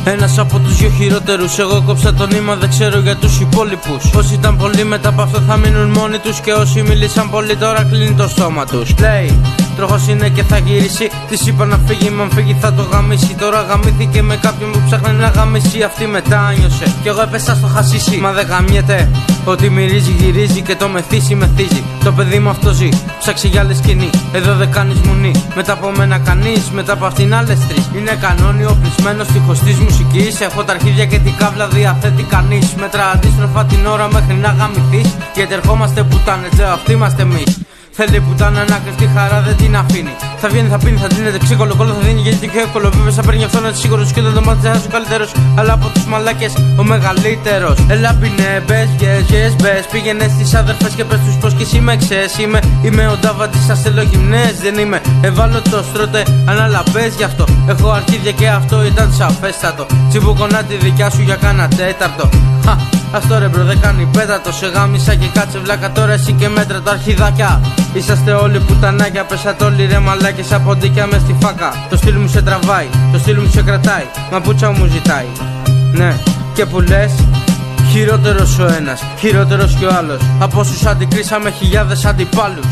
Ένας από τους δυο χειρότερους. Εγώ κόψα το νήμα, δεν ξέρω για τους υπόλοιπους. Όσοι ήταν πολλοί μετά από αυτό θα μείνουν μόνοι τους. Και όσοι μίλησαν πολύ τώρα κλείνει το στόμα τους. Λέει, τροχός είναι και θα γυρίσει. Της είπα να φύγει, μα φύγει θα το γαμίσει. Τώρα γαμήθηκε με κάποιον που ψάχνει να γαμίσει. Αυτή μετά νιώσε κι εγώ έπεσα στο χασίσι. Μα δεν γαμιέται, ότι μυρίζει γυρίζει και το μεθύσει μεθύζει. Το παιδί μου αυτό ζει, ψάξει για άλλη σκηνή. Εδώ δεν κάνεις μουνί, μετά από μένα κανείς. Μετά από αυτήν άλλες τρεις. Είναι κανόνι οπλισμένος στίχος της μουσικής. Έχω τα αρχίδια και την κάβλα διαθέτει κανείς. Μέτρα αντίστροφα την ώρα μέχρι να γαμηθείς. Γιατί ερχόμαστε πουτάνες, λέω αυτοί είμαστε εμείς. Θέλει πουτάνα να κρυφτεί, χαρά δεν την αφήνει. Θα βγαίνει, θα πίνει, θα δίνεται ξύκολο, κόλλο θα δίνει γιατί πιο εύκολο. Βέβαια θα παίρνει αυτό να είναι σίγουρος και δεν το μάθει, θα είσαι ο καλύτερος. Αλλά από τους μαλάκες ο μεγαλύτερος. Έλα πίνε, μπες, yes, μπες. Πήγαινε στις αδερφές και πες τους πως κι εσύ με ξέρεις. Είμαι ο Ντάβαντης, σας θέλω γυμνές. Δεν είμαι ευάλωτος, τρώτε αναλαμπές γι' αυτό. Έχω αρχίδια και αυτό ήταν σαφέστατο. Τσιμπουκονά τη δικιά σου για κάνα τέταρτο. Αυτό ρε μπρο δεν κάνει πέτατο. Σε γάμισα και κάτσε βλάκα τώρα εσύ και μέτρα τα αρχιδάκια. Είσαστε όλοι πουτανάκια, πέσατε όλοι ρε μαλάκες από ντίκια μες στη φάκα. Το στυλ μου σε τραβάει, το στυλ μου σε κρατάει. Μα πουτσα μου ζητάει. Ναι, και που λες, χειρότερος ο ένας, χειρότερος κι ο άλλος. Από όσους αντικρίσαμε χιλιάδες αντιπάλους.